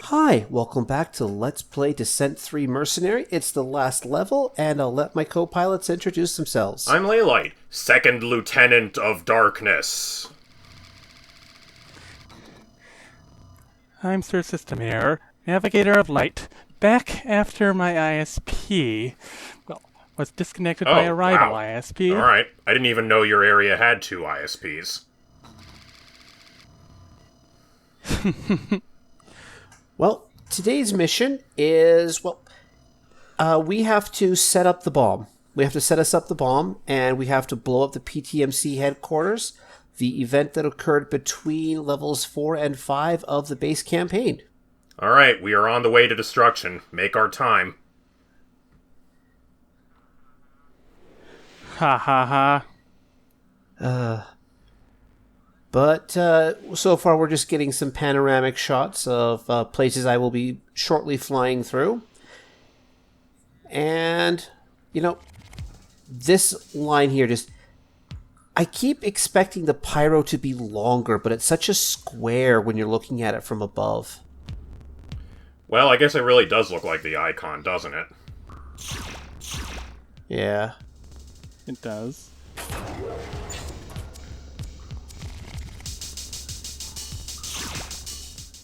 Hi, welcome back to Let's Play Descent 3 Mercenary. It's the last level, and I'll let my co-pilots introduce themselves. I'm Leylight, Second Lieutenant of Darkness. I'm Sir System Error, Navigator of Light. Back after my ISP, was disconnected by a rival ISP. Alright, I didn't even know your area had two ISPs. Well, today's mission is, we have to set up the bomb. We have to set us up the bomb, and we have to blow up the PTMC headquarters, the event that occurred between levels 4 and 5 of the base campaign. Alright, we are on the way to destruction. Make our time. Ha ha ha. But so far we're just getting some panoramic shots of places I will be shortly flying through. And, you know, this line here just... I keep expecting the pyro to be longer, but it's such a square when you're looking at it from above. Well, I guess it really does look like the icon, doesn't it? Yeah. It does.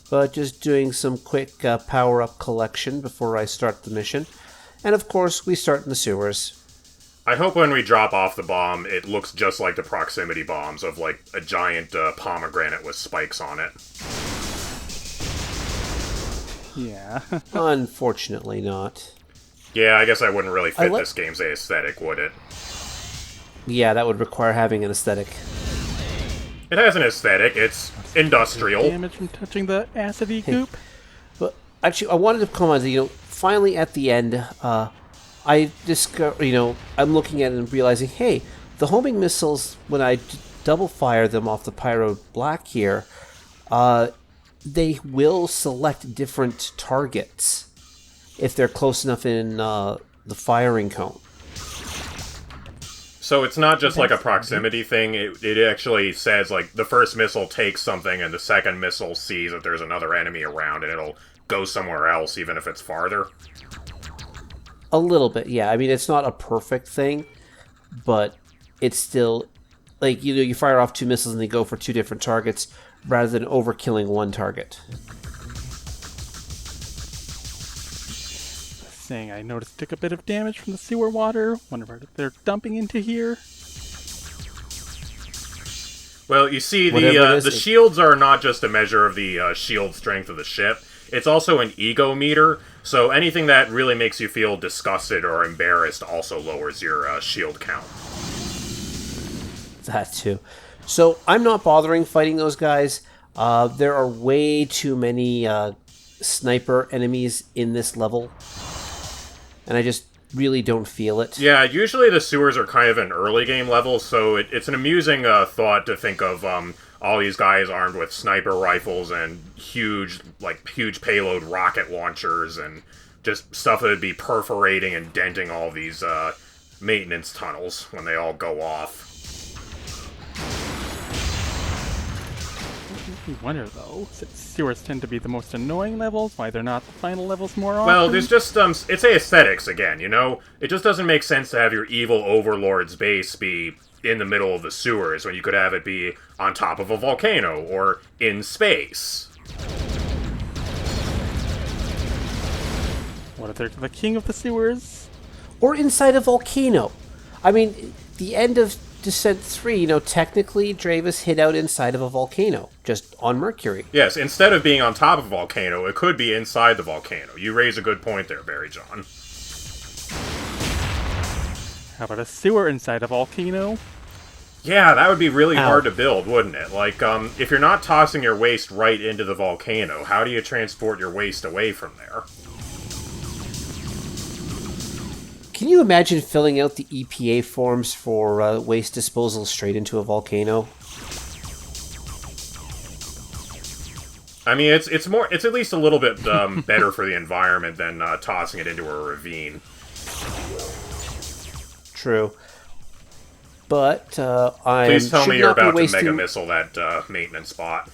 But just doing some quick power-up collection before I start the mission. And of course, we start in the sewers. I hope when we drop off the bomb, it looks just like the proximity bombs of, like, a giant pomegranate with spikes on it. Yeah. Unfortunately not. Yeah, I guess I wouldn't really fit this game's aesthetic, would it? Yeah, that would require having an aesthetic. It has an aesthetic, it's industrial. Damage from touching the acidy goop. But actually, I wanted to comment, finally at the end, I discover, I'm looking at it and realizing, hey, the homing missiles, when I double fire them off the Pyro Black here, they will select different targets if they're close enough in the firing cone. So it's not just like a proximity thing, it actually says, like, the first missile takes something and the second missile sees that there's another enemy around and it'll go somewhere else even if it's farther. A little bit, yeah. I mean, it's not a perfect thing, but it's still, like, you fire off two missiles and they go for two different targets rather than overkilling one target. Saying I noticed took a bit of damage from the sewer water. Wonder if they're dumping into here. Well, you see, the shields are not just a measure of the shield strength of the ship. It's also an ego meter, so anything that really makes you feel disgusted or embarrassed also lowers your shield count. That too. So I'm not bothering fighting those guys. There are way too many sniper enemies in this level. And I just really don't feel it. Yeah, usually the sewers are kind of an early game level, so it's an amusing thought to think of all these guys armed with sniper rifles and huge payload rocket launchers and just stuff that would be perforating and denting all these maintenance tunnels when they all go off. I wonder, though, since sewers tend to be the most annoying levels, why they're not the final levels more often? Well, there's just, it's aesthetics again, It just doesn't make sense to have your evil overlord's base be in the middle of the sewers when you could have it be on top of a volcano or in space. What if they're the king of the sewers? Or inside a volcano. I mean, the end of Descent 3, technically Dravis hid out inside of a volcano, just on Mercury. Yes, instead of being on top of a volcano, it could be inside the volcano. You raise a good point there, Barry John. How about a sewer inside a volcano? Yeah, that would be really hard to build, wouldn't it? Like, if you're not tossing your waste right into the volcano, how do you transport your waste away from there? Can you imagine filling out the EPA forms for waste disposal straight into a volcano? I mean, it's at least a little bit better for the environment than tossing it into a ravine. True. But I Please tell me you're about to wasting... mega missile that maintenance spot.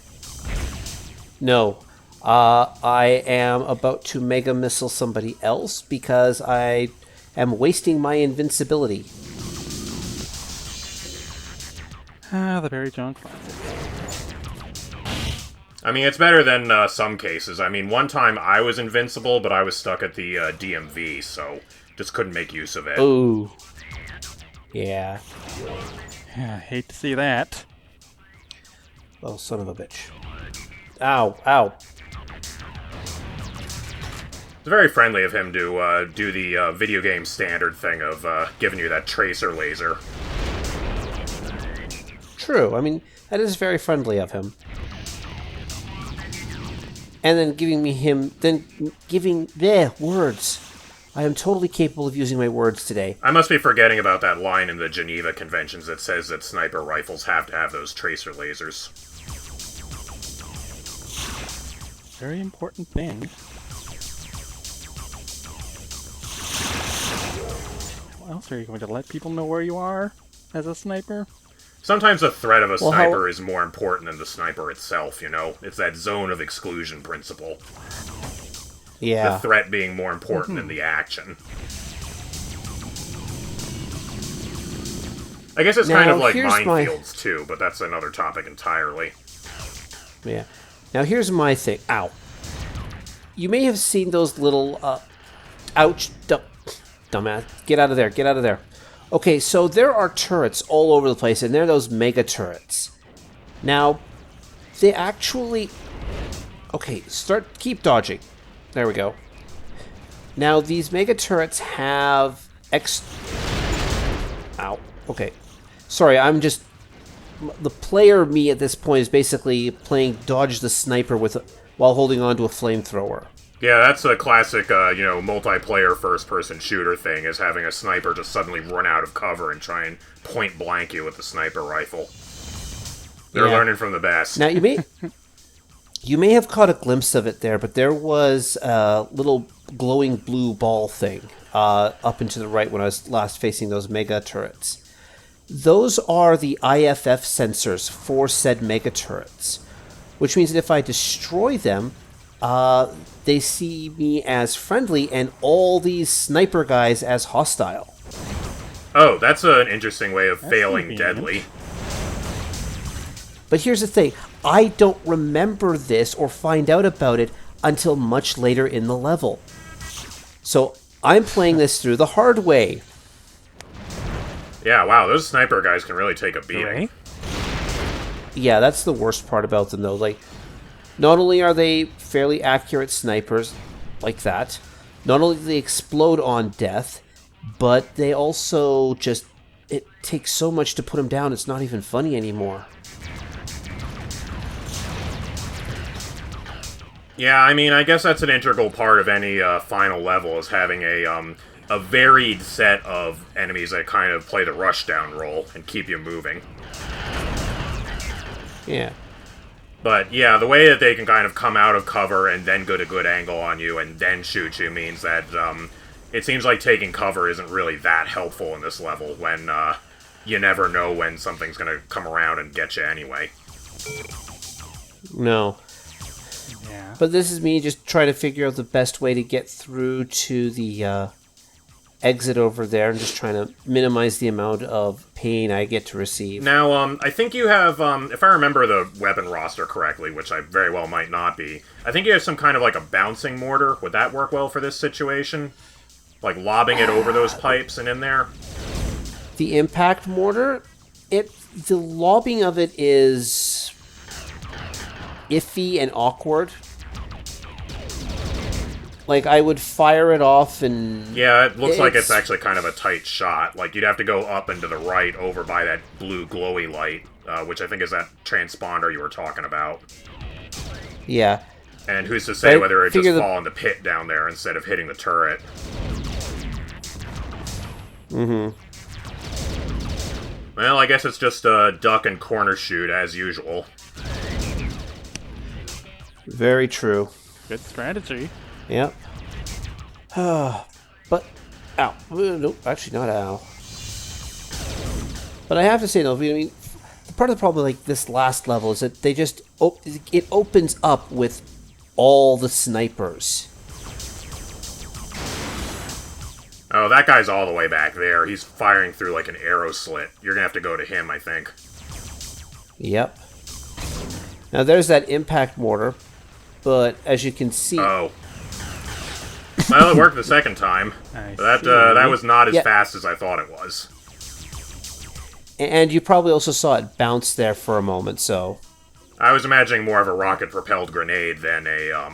No. I am about to mega missile somebody else because I am wasting my invincibility. Ah, the Barry John classic. I mean, it's better than some cases. I mean, one time I was invincible, but I was stuck at the DMV, so just couldn't make use of it. Ooh. Yeah. Yeah, I hate to see that. Oh, son of a bitch. Ow, ow. It's very friendly of him to do the video game standard thing of giving you that tracer laser. True. I mean, that is very friendly of him. And then giving words. I am totally capable of using my words today. I must be forgetting about that line in the Geneva Conventions that says that sniper rifles have to have those tracer lasers. Very important thing. How else are you going to let people know where you are as a sniper? Sometimes the threat of a sniper is more important than the sniper itself, you know? It's that zone of exclusion principle. Yeah. The threat being more important than the action. I guess it's kind of like minefields, too, but that's another topic entirely. Yeah. Now, here's my thing. Ow. You may have seen those little, ouch, dumbass. Get out of there, get out of there. Okay, so there are turrets all over the place, and they're those mega turrets. Now, they actually... Okay, keep dodging. There we go. Now, these mega turrets have Ow. Okay. Sorry, I'm just... The player me at this point is basically playing dodge the sniper while holding on to a flamethrower. Yeah, that's a classic, multiplayer first-person shooter thing, is having a sniper just suddenly run out of cover and try and point-blank you with the sniper rifle. They're learning from the best. Now, you may have caught a glimpse of it there, but there was a little glowing blue ball thing up and to the right when I was last facing those mega turrets. Those are the IFF sensors for said mega turrets, which means that if I destroy them, they see me as friendly and all these sniper guys as hostile. Oh, that's an interesting way of failing deadly. But here's the thing. I don't remember this or find out about it until much later in the level. So I'm playing this through the hard way. Yeah, wow, those sniper guys can really take a beating. Right? Yeah, that's the worst part about them, though. Like, not only are they fairly accurate snipers like that, not only do they explode on death, but they also just... It takes so much to put them down, it's not even funny anymore. Yeah, I mean, I guess that's an integral part of any final level, is having a varied set of enemies that kind of play the rushdown role and keep you moving. Yeah. But yeah, the way that they can kind of come out of cover and then get a good angle on you and then shoot you means that it seems like taking cover isn't really that helpful in this level when you never know when something's going to come around and get you anyway. No. Yeah. But this is me just trying to figure out the best way to get through to the exit over there and just trying to minimize the amount of pain I get to receive. Now, I think you have, if I remember the weapon roster correctly, which I very well might not be, I think you have some kind of like a bouncing mortar. Would that work well for this situation? Like lobbing it over those pipes and in there? The impact mortar, the lobbing of it is iffy and awkward. Like, I would fire it off and... Yeah, it looks like it's actually kind of a tight shot. Like, you'd have to go up and to the right over by that blue glowy light, which I think is that transponder you were talking about. Yeah. And who's to say whether it just fall in the pit down there instead of hitting the turret. Mm-hmm. Well, I guess it's just a duck and corner shoot, as usual. Very true. Good strategy. Yep. But, ow. Nope, actually not ow. But I have to say, though, I mean, part of the problem, like, this last level is that they just... it opens up with all the snipers. Oh, that guy's all the way back there. He's firing through like an arrow slit. You're gonna have to go to him, I think. Yep. Now there's that impact mortar, but as you can see... Oh. Well, it worked the second time. That was not as fast as I thought it was. And you probably also saw it bounce there for a moment, so... I was imagining more of a rocket-propelled grenade than a,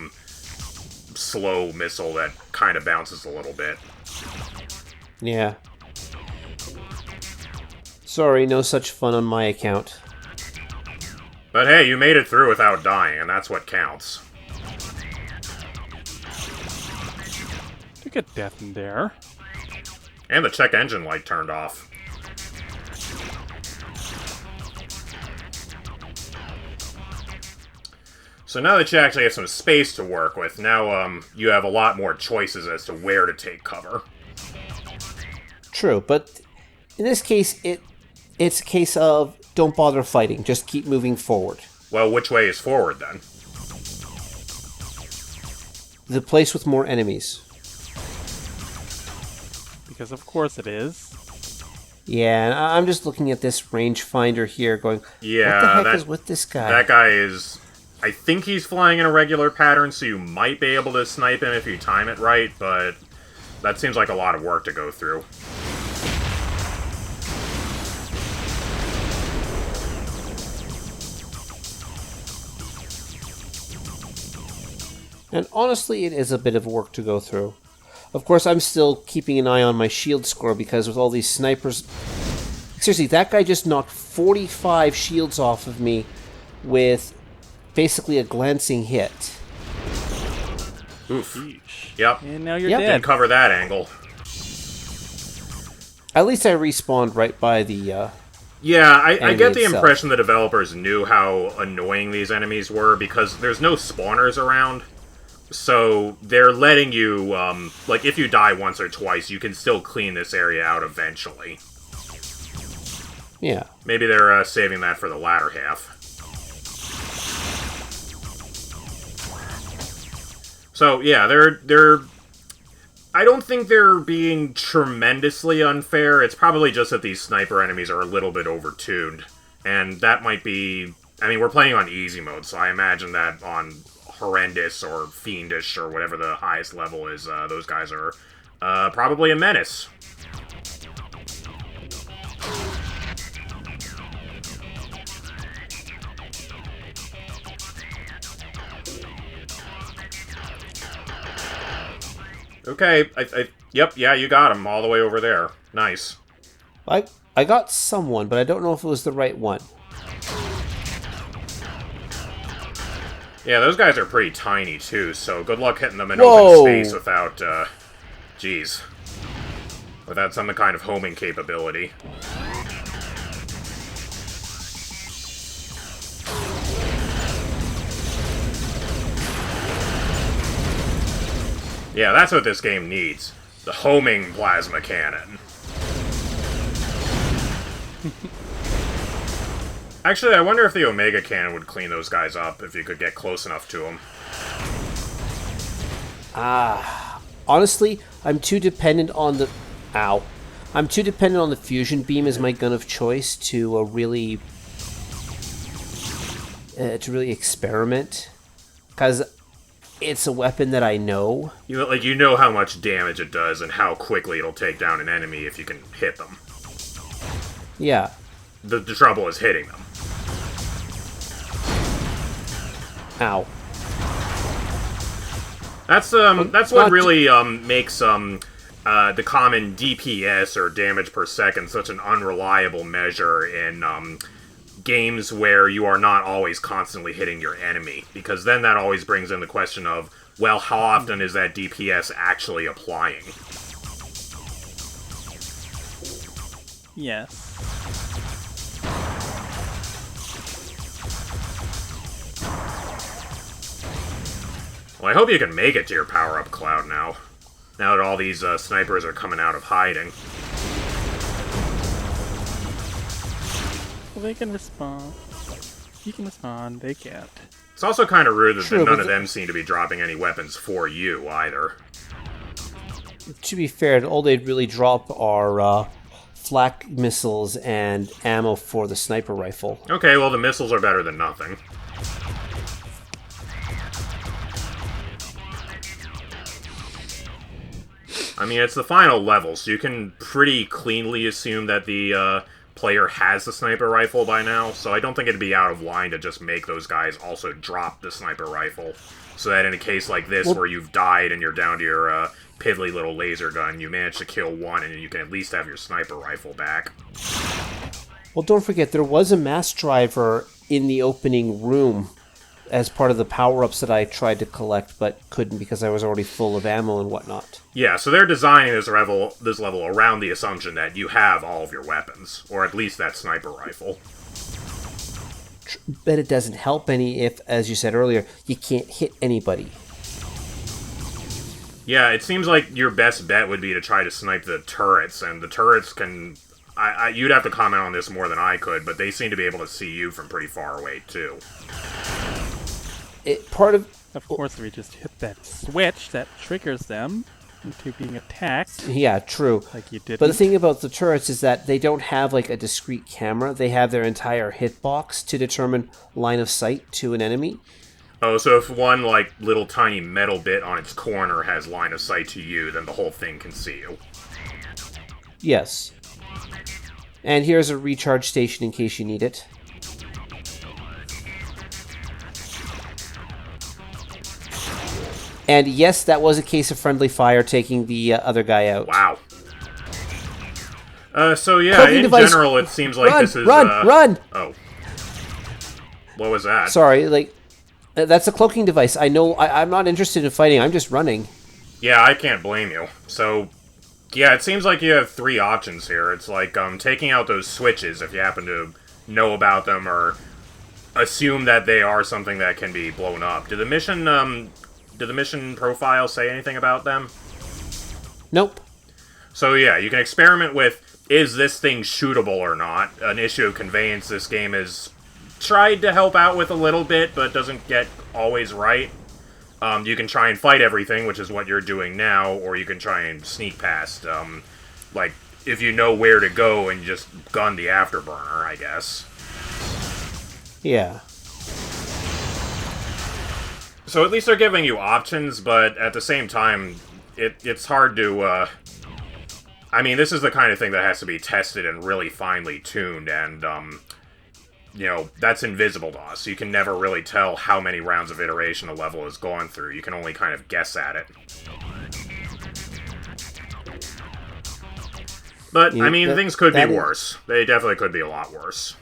slow missile that kind of bounces a little bit. Yeah. Sorry, no such fun on my account. But hey, you made it through without dying, and that's what counts. You get death in there. And the check engine light turned off. So now that you actually have some space to work with, now you have a lot more choices as to where to take cover. True, but in this case, it's a case of don't bother fighting, just keep moving forward. Well, which way is forward, then? The place with more enemies. Because of course it is. Yeah, and I'm just looking at this rangefinder here going, yeah, what the heck is with this guy? That guy is... I think he's flying in a regular pattern, so you might be able to snipe him if you time it right, but that seems like a lot of work to go through. And honestly, it is a bit of work to go through. Of course, I'm still keeping an eye on my shield score because with all these snipers... Seriously, that guy just knocked 45 shields off of me with basically a glancing hit. Oof. Yeesh. Yep. And now you're Yep. dead. Didn't cover that angle. At least I respawned right by the... Yeah, I get the itself. impression the developers knew how annoying these enemies were because there's no spawners around. So they're letting you, like, if you die once or twice, you can still clean this area out eventually. Yeah. Maybe they're saving that for the latter half. So, yeah, they're... I don't think they're being tremendously unfair. It's probably just that these sniper enemies are a little bit overtuned. And that might be... I mean, we're playing on easy mode, so I imagine that on horrendous or fiendish or whatever the highest level is, those guys are probably a menace. Okay, yep, yeah, you got him all the way over there. Nice. I got someone, but I don't know if it was the right one. Yeah, those guys are pretty tiny, too, so good luck hitting them in Whoa. open space without, geez. Without some kind of homing capability. Yeah, that's what this game needs. The homing plasma cannon. Actually, I wonder if the Omega Cannon would clean those guys up if you could get close enough to them. Honestly, I'm too dependent on the... Ow. I'm too dependent on the fusion beam as my gun of choice to really experiment. Because it's a weapon that I know. You know how much damage it does and how quickly it'll take down an enemy if you can hit them. Yeah. The trouble is hitting them. Ow. That's what really makes the common DPS or damage per second such an unreliable measure in games where you are not always constantly hitting your enemy, because then that always brings in the question of, well, how often is that DPS actually applying? Yes. Well, I hope you can make it to your power-up cloud now. Now that all these snipers are coming out of hiding. Well, they can respond. You can respond, they can't. It's also kind of rude that True, none of them seem to be dropping any weapons for you, either. To be fair, all they'd really drop are flak missiles and ammo for the sniper rifle. Okay, well, the missiles are better than nothing. I mean, it's the final level, so you can pretty cleanly assume that the player has the sniper rifle by now, so I don't think it'd be out of line to just make those guys also drop the sniper rifle, so that in a case like this, where you've died and you're down to your piddly little laser gun, you manage to kill one, and you can at least have your sniper rifle back. Well, don't forget, there was a mass driver in the opening room as part of the power-ups that I tried to collect, but couldn't because I was already full of ammo and whatnot. Yeah, so they're designing this level around the assumption that you have all of your weapons, or at least that sniper rifle. But it doesn't help any if, as you said earlier, you can't hit anybody. Yeah, it seems like your best bet would be to try to snipe the turrets, and the turrets can... you'd have to comment on this more than I could, but they seem to be able to see you from pretty far away, too. Of course, we just hit that switch that triggers them into being attacked. Yeah, true. Like you did. But the thing about the turrets is that they don't have like a discrete camera. They have their entire hitbox to determine line of sight to an enemy. Oh, so if one, like, little tiny metal bit on its corner has line of sight to you, then the whole thing can see you. Yes. And here's a recharge station in case you need it. And yes, that was a case of friendly fire taking the other guy out. Wow. So yeah, Cloaking in device. general, it seems like this is... Run! Oh. What was that? Sorry, like, that's a cloaking device. I know, I'm not interested in fighting, I'm just running. Yeah, I can't blame you. So, yeah, it seems like you have three options here. It's like, taking out those switches if you happen to know about them, or assume that they are something that can be blown up. Did the mission profile say anything about them? Nope. So yeah, you can experiment with, is this thing shootable or not? An issue of conveyance this game has tried to help out with a little bit, but doesn't get always right. You can try and fight everything, which is what you're doing now, or you can try and sneak past. Like, if you know where to go and just gun the afterburner, I guess. Yeah. So at least they're giving you options, but at the same time, it's hard to, I mean, this is the kind of thing that has to be tested and really finely tuned, and, you know, that's invisible to us. You can never really tell how many rounds of iteration a level has gone through. You can only kind of guess at it. But, I mean, things could be worse. They definitely could be a lot worse.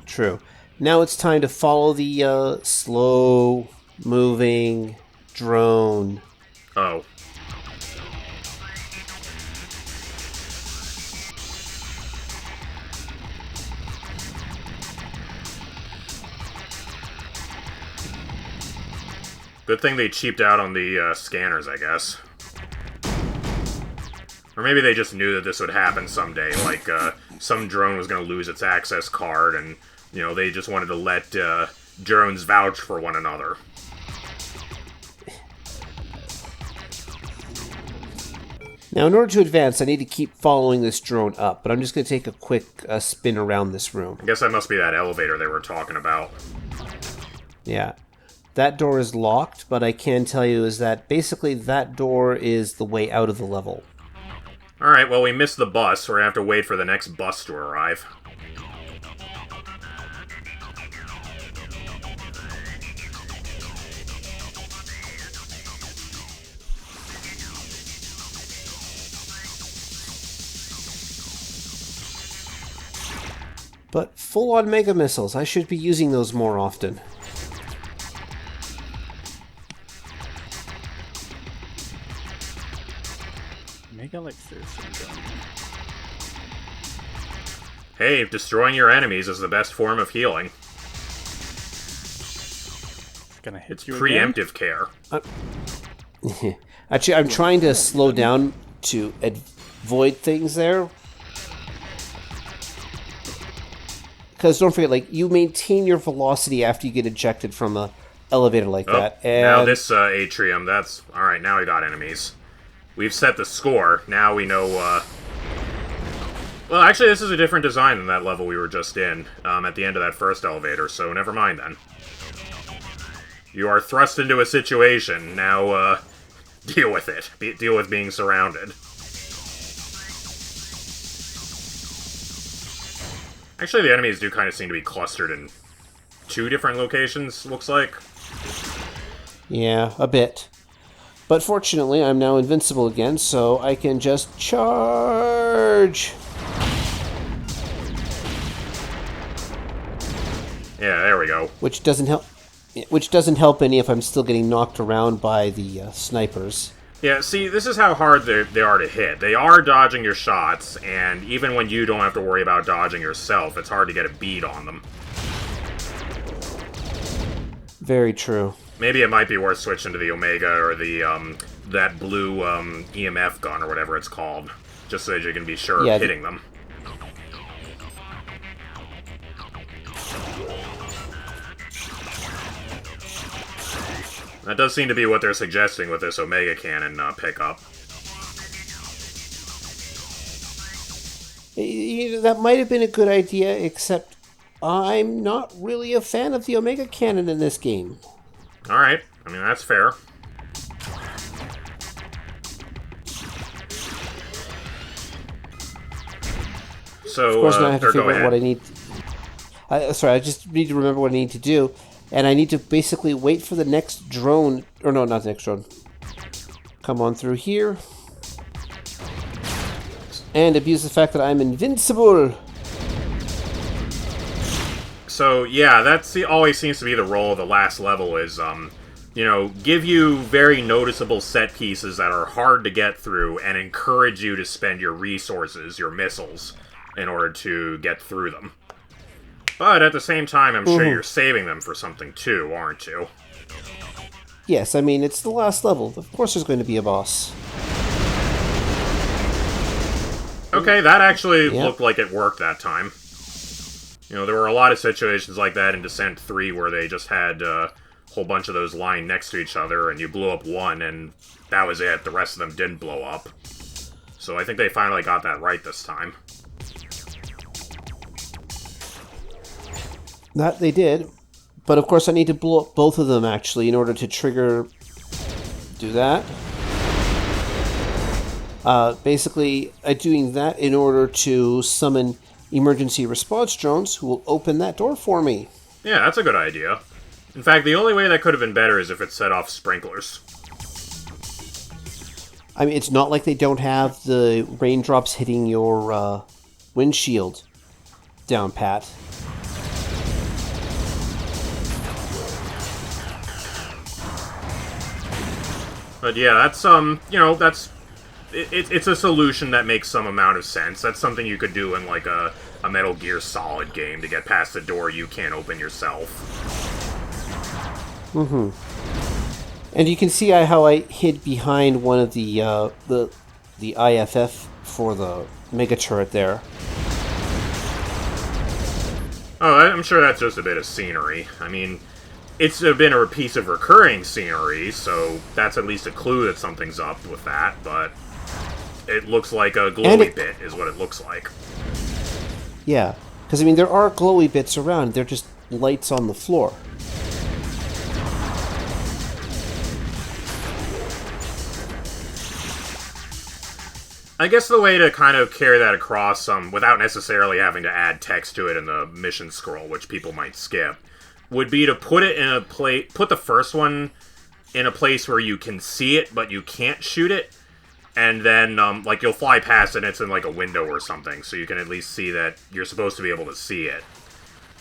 True. Now it's time to follow the slow-moving drone. Oh. Good thing they cheaped out on the scanners, I guess. Or maybe they just knew that this would happen someday, like some drone was going to lose its access card, and, you know, they just wanted to let drones vouch for one another. Now, in order to advance, I need to keep following this drone up, but I'm just going to take a quick spin around this room. I guess that must be that elevator they were talking about. Yeah. That door is locked, but I can tell you is that basically that door is the way out of the level. Alright, well, we missed the bus. We're going to have to wait for the next bus to arrive. But full-on mega missiles, I should be using those more often. Mega Elixir syndrome. Hey, destroying your enemies is the best form of healing. It's gonna hit It's you preemptive care. Actually, I'm trying to slow down to avoid things there. because don't forget, like, you maintain your velocity after you get ejected from a elevator like that. And now this atrium, that's... Alright, now we got enemies. We've set the score. Now we know, Well, actually, this is a different design than that level we were just in, at the end of that first elevator, so never mind then. You are thrust into a situation. Now, deal with it. Deal with being surrounded. Actually, the enemies do kind of seem to be clustered in 2 different locations, looks like. Yeah, a bit. But fortunately, I'm now invincible again, so I can just charge! Yeah, there we go. Which doesn't help any if I'm still getting knocked around by the snipers. Yeah, see, this is how hard they are to hit. They are dodging your shots, and even when you don't have to worry about dodging yourself, it's hard to get a bead on them. Very true. Maybe it might be worth switching to the Omega or the, that blue, EMF gun or whatever it's called, just so that you can be sure of hitting them. That does seem to be what they're suggesting with this Omega Cannon pickup. That might have been a good idea, except I'm not really a fan of the Omega Cannon in this game. Alright, I mean, that's fair. So, of course, now I have to go figure out ahead. what I need. Sorry, I just need to remember what I need to do. And I need to basically wait for the next drone... Or no, not the next drone. Come on through here. And abuse the fact that I'm invincible. So, yeah, that's always seems to be the role of the last level is, you know, give you very noticeable set pieces that are hard to get through and encourage you to spend your resources, your missiles, in order to get through them. But at the same time, I'm sure you're saving them for something too, aren't you? Yes, I mean, it's the last level. Of course there's going to be a boss. Okay, that actually looked like it worked that time. You know, there were a lot of situations like that in Descent 3 where they just had a whole bunch of those lying next to each other, and you blew up one, and that was it. The rest of them didn't blow up. So I think they finally got that right this time. That they did. But of course I need to blow up both of them, actually, in order to trigger... Do that. Basically, I'm doing that in order to summon emergency response drones who will open that door for me. Yeah, that's a good idea. In fact, the only way that could have been better is if it set off sprinklers. I mean, it's not like they don't have the raindrops hitting your windshield down pat. But yeah, that's, you know, that's... It's a solution that makes some amount of sense. That's something you could do in, like, a Metal Gear Solid game to get past a door you can't open yourself. Mm-hmm. And you can see how I hid behind one of the IFF for the mega turret there. Oh, I'm sure that's just a bit of scenery. I mean... It's been a piece of recurring scenery, so that's at least a clue that something's up with that, but it looks like a glowy bit is what it looks like. Yeah, because I mean, there are glowy bits around, they're just lights on the floor. I guess the way to kind of carry that across, without necessarily having to add text to it in the mission scroll, which people might skip, would be to put it in a put the first one in a place where you can see it, but you can't shoot it, and then, like, you'll fly past it and it's in, like, a window or something, so you can at least see that you're supposed to be able to see it.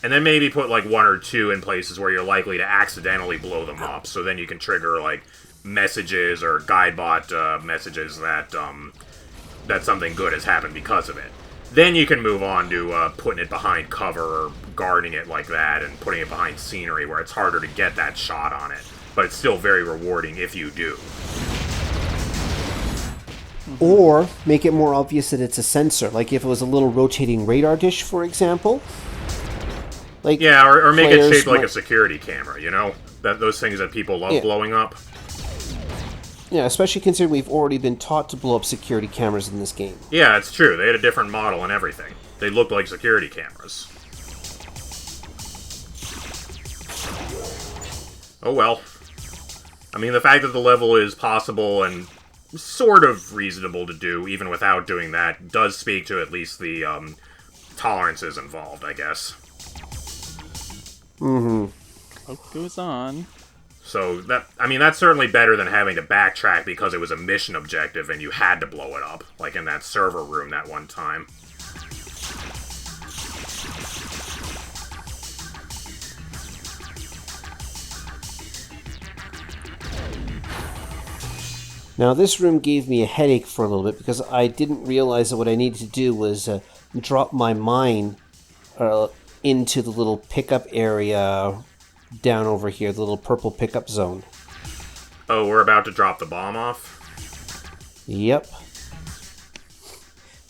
And then maybe put, like, 1 or 2 in places where you're likely to accidentally blow them up, so then you can trigger, like, messages or guidebot messages that, that something good has happened because of it. Then you can move on to putting it behind cover or guarding it like that and putting it behind scenery where it's harder to get that shot on it. But it's still very rewarding if you do. Or make it more obvious that it's a sensor, like if it was a little rotating radar dish, for example. Like, Yeah, or make it shaped like might- a security camera, you know? Those things that people love Yeah. blowing up. Yeah, especially considering we've already been taught to blow up security cameras in this game. Yeah, it's true. They had a different model and everything. They looked like security cameras. Oh well. I mean, the fact that the level is possible and sort of reasonable to do, even without doing that, does speak to at least the tolerances involved, I guess. Hope goes on. So, that's certainly better than having to backtrack because it was a mission objective and you had to blow it up, like in that server room that one time. Now, this room gave me a headache for a little bit because I didn't realize that what I needed to do was drop my mine into the little pickup area down over here, the little purple pickup zone. Oh, we're about to drop the bomb off? Yep.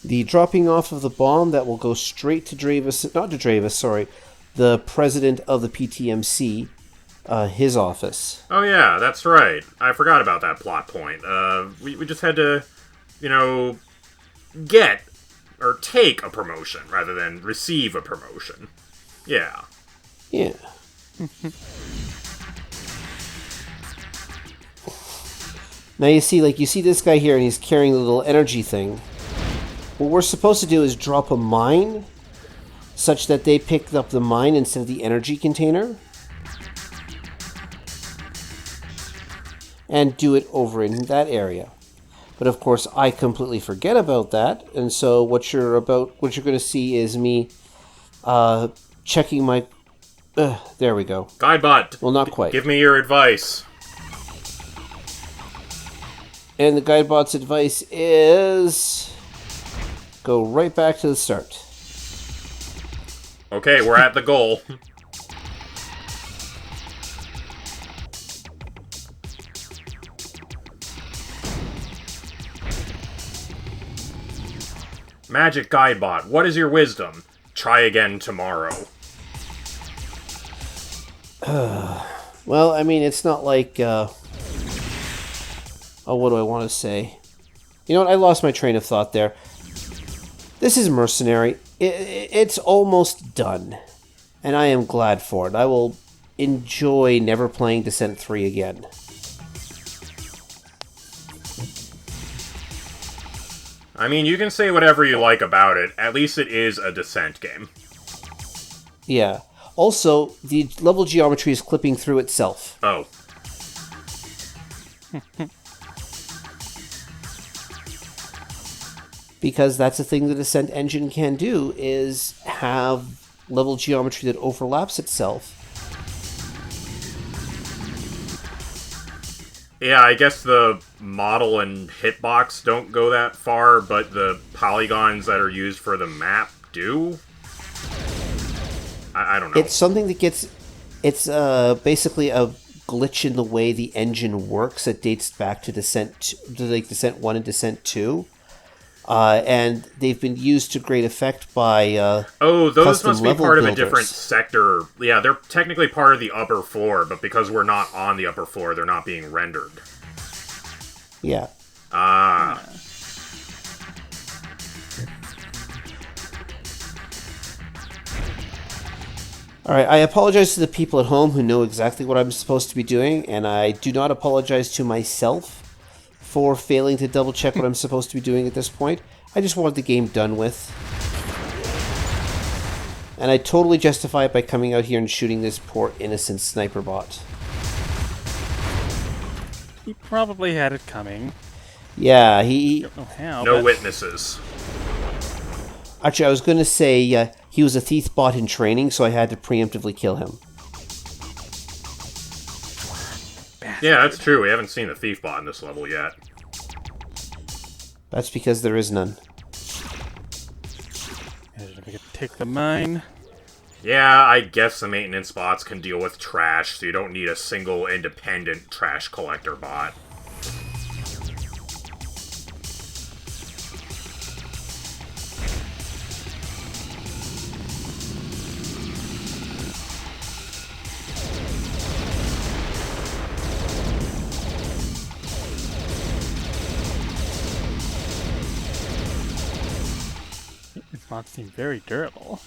The dropping off of the bomb that will go straight to the president of the PTMC, his office. Oh yeah, that's right. I forgot about that plot point. We just had to, get or take a promotion rather than receive a promotion. Yeah. Yeah. Now you see this guy here and he's carrying the little energy thing. What we're supposed to do is drop a mine such that they pick up the mine instead of the energy container. And do it over in that area. But of course I completely forget about that, and so what you're going to see is me checking my there we go. Guidebot. Well, not quite. Give me your advice. And the Guidebot's advice is go right back to the start. Okay, we're at the goal. Magic Guidebot, what is your wisdom? Try again tomorrow. Well, I mean, it's not like what do I want to say? You know what? I lost my train of thought there. This is Mercenary. It's almost done. And I am glad for it. I will enjoy never playing Descent 3 again. I mean, you can say whatever you like about it. At least it is a Descent game. Yeah. Also, the level geometry is clipping through itself. Oh. Because that's a thing the Descent engine can do, is have level geometry that overlaps itself. Yeah, I guess the model and hitbox don't go that far, but the polygons that are used for the map do? I don't know. It's something that gets... It's basically a glitch in the way the engine works that dates back to Descent 1 and Descent 2. And they've been used to great effect by those must be part of a builders. different sector. Yeah, they're technically part of the upper floor, but because we're not on the upper floor, they're not being rendered. Yeah. Ah. Alright, I apologize to the people at home who know exactly what I'm supposed to be doing, and I do not apologize to myself for failing to double check what I'm supposed to be doing at this point. I just wanted the game done with. And I totally justify it by coming out here and shooting this poor innocent sniper bot. He probably had it coming. Yeah, he... Don't know how, No but witnesses. Actually, I was going to say he was a thief bot in training, so I had to preemptively kill him. Yeah, that's true. We haven't seen the thief bot in this level yet. That's because there is none. If we could take the mine. Yeah, I guess the maintenance bots can deal with trash, so you don't need a single independent trash collector bot. bots seem very durable.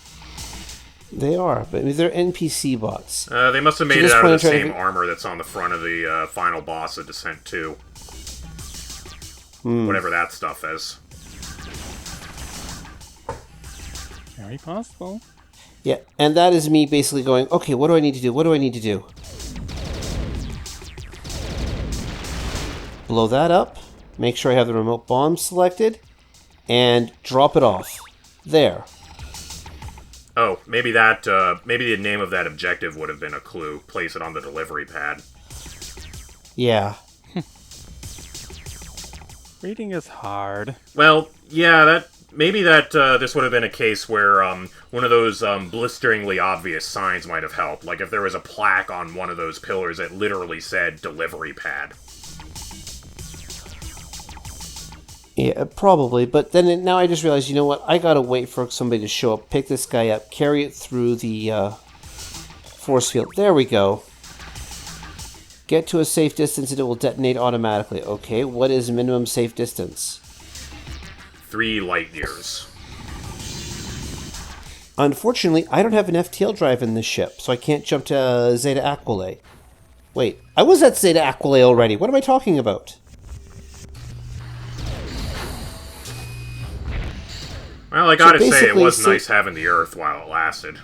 They are, but I mean, they're NPC bots. They must have made this it out of point, the I'm trying same to- armor that's on the front of the final boss of Descent 2. Hmm. Whatever that stuff is. Very possible. Yeah, and that is me basically going, okay, what do I need to do? What do I need to do? Blow that up. Make sure I have the remote bomb selected. And drop it off. There. Oh, maybe the name of that objective would have been a clue. Place it on the delivery pad. Yeah. Reading is hard. Well, yeah, this would have been a case where one of those blisteringly obvious signs might have helped. Like if there was a plaque on one of those pillars that literally said delivery pad. Yeah, probably. But then now I just realized, you know what? I gotta wait for somebody to show up, pick this guy up, carry it through the force field. There we go. Get to a safe distance and it will detonate automatically. Okay, what is minimum safe distance? 3 light years. Unfortunately, I don't have an FTL drive in this ship, so I can't jump to Zeta Aquila. Wait, I was at Zeta Aquila already. What am I talking about? Well, I gotta say, it basically, was nice having the Earth while it lasted.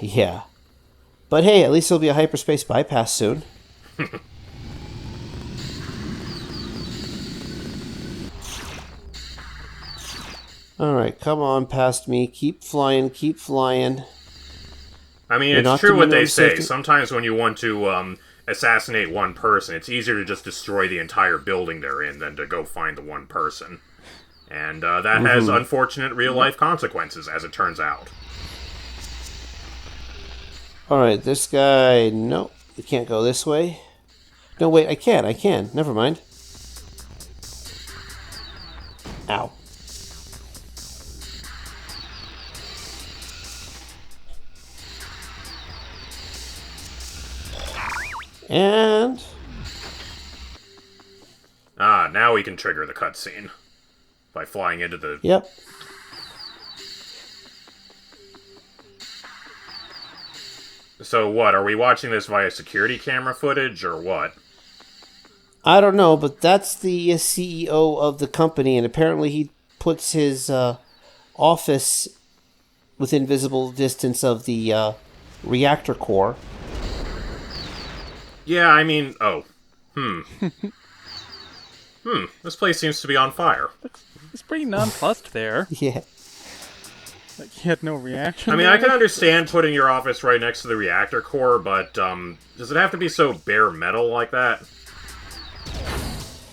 Yeah. But hey, at least there'll be a hyperspace bypass soon. Alright, come on past me. Keep flying, keep flying. I mean, You're it's not true the what they minimum say. safety- Sometimes when you want to assassinate one person, it's easier to just destroy the entire building they're in than to go find the one person. And that has unfortunate real-life consequences, as it turns out. Alright, this guy... No, we can't go this way. No, wait, I can. Never mind. Ow. And... Ah, now we can trigger the cutscene. By flying into the... Yep. So what, are we watching this via security camera footage, or what? I don't know, but that's the CEO of the company, and apparently he puts his office within visible distance of the reactor core. Yeah, I mean... Oh. This place seems to be on fire. It's pretty nonplussed there. Yeah. Like, he had no reaction. I mean, there. I can understand putting your office right next to the reactor core, but, does it have to be so bare metal like that?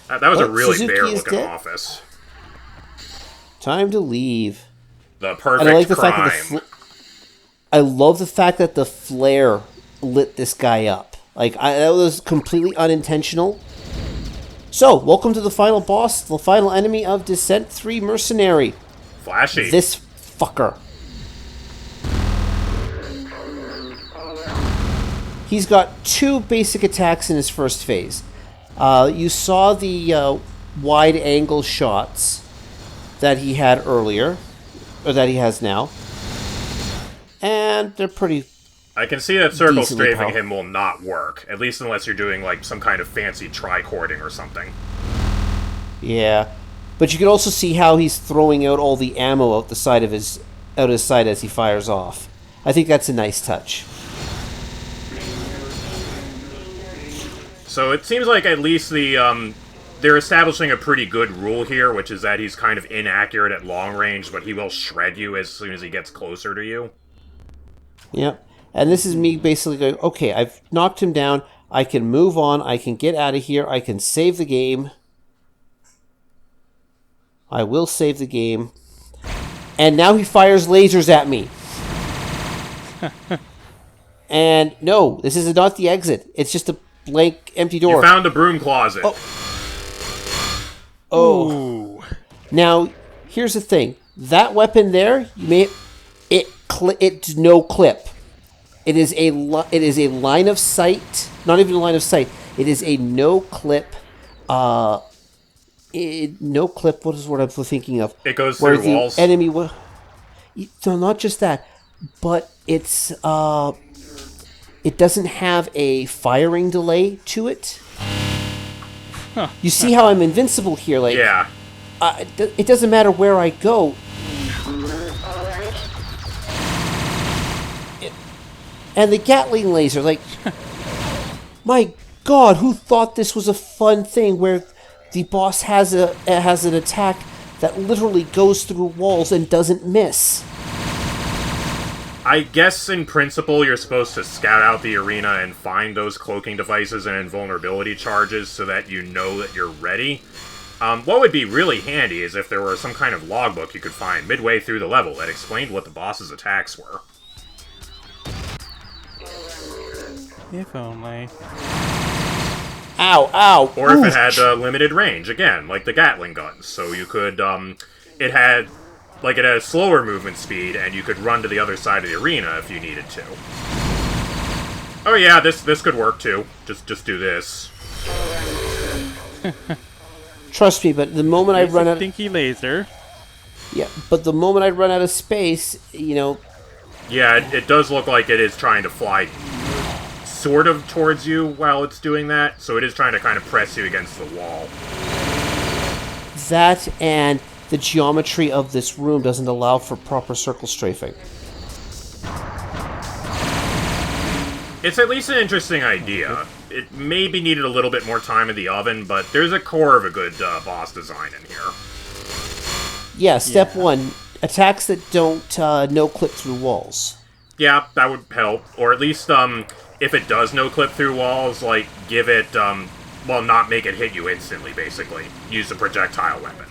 That was a really Suzuki is bare-looking dead? office. Time to leave. The perfect And I like the crime. fact that I love the fact that the flare lit this guy up. Like, that was completely unintentional. So, welcome to the final boss, the final enemy of Descent 3 Mercenary. Flashy. This fucker. He's got 2 basic attacks in his first phase. You saw the wide-angle shots that he had earlier, or that he has now. And they're pretty... I can see that circle decently strafing powerful. him will not work, at least unless you're doing, like, some kind of fancy tricording or something. Yeah. But you can also see how he's throwing out all the ammo out his side as he fires off. I think that's a nice touch. So it seems like at least they're establishing a pretty good rule here, which is that he's kind of inaccurate at long range, but he will shred you as soon as he gets closer to you. Yep. And this is me basically going, okay, I've knocked him down. I can move on. I can get out of here. I can save the game. I will save the game. And now he fires lasers at me. And no, this is not the exit. It's just a blank, empty door. You found the broom closet. Oh. Ooh. Now, here's the thing. That weapon there, it's no clip. It is a line of sight. Not even a line of sight. It is a no clip No clip. What is what I'm thinking of? It goes where through the walls. enemy. So not just that, but it's it doesn't have a firing delay to it. You see how I'm invincible here? Like, Yeah. It doesn't matter where I go. And the Gatling laser, like, my God, who thought this was a fun thing where the boss has an attack that literally goes through walls and doesn't miss? I guess in principle you're supposed to scout out the arena and find those cloaking devices and invulnerability charges so that you know that you're ready. What would be really handy is if there were some kind of logbook you could find midway through the level that explained what the boss's attacks were. If only. Ow, ow. Or if it had limited range, again, like the Gatling guns. So you could, it had a slower movement speed, and you could run to the other side of the arena if you needed to. Oh yeah, this could work too. Just do this. Trust me, but the moment I run out, stinky laser. yeah, but the moment I run out of space, you know. Yeah, it does look like it is trying to fly sort of towards you while it's doing that, so it is trying to kind of press you against the wall. That and the geometry of this room doesn't allow for proper circle strafing. It's at least an interesting idea. It maybe needed a little bit more time in the oven, but there's a core of a good boss design in here. Yeah, step one, attacks that don't no-clip through walls. Yeah, that would help. Or at least, if it does no-clip through walls, like, give it, not make it hit you instantly, basically. Use a projectile weapon.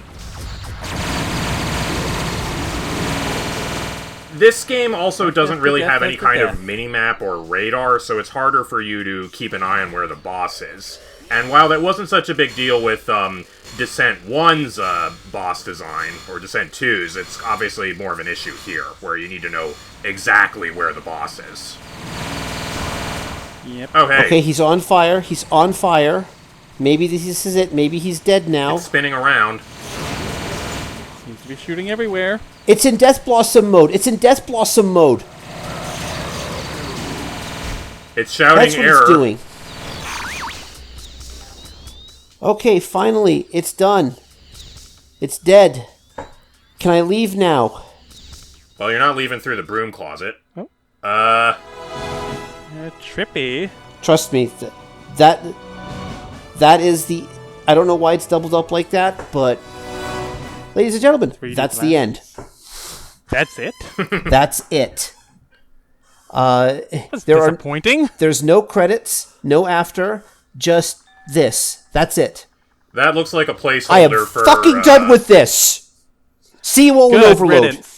This game also doesn't really have any kind of mini-map or radar, so it's harder for you to keep an eye on where the boss is. And while that wasn't such a big deal with Descent 1's boss design, or Descent 2's, it's obviously more of an issue here, where you need to know exactly where the boss is. Yep. Oh, hey. Okay, he's on fire. He's on fire. Maybe this is it. Maybe he's dead now. It's spinning around. Seems to be shooting everywhere. It's in Death Blossom mode. It's in Death Blossom mode. It's shouting That's what error. it's doing. Okay, finally, it's done. It's dead. Can I leave now? Well, you're not leaving through the broom closet. Oh. Trippy. Trust me, that is the... I don't know why it's doubled up like that, but... Ladies and gentlemen, that's the end. That's it? That's it. That's there disappointing. There's no credits, no after, just this. That's it. That looks like a placeholder I am for... fucking done with this! See you all in Good Overload. riddance.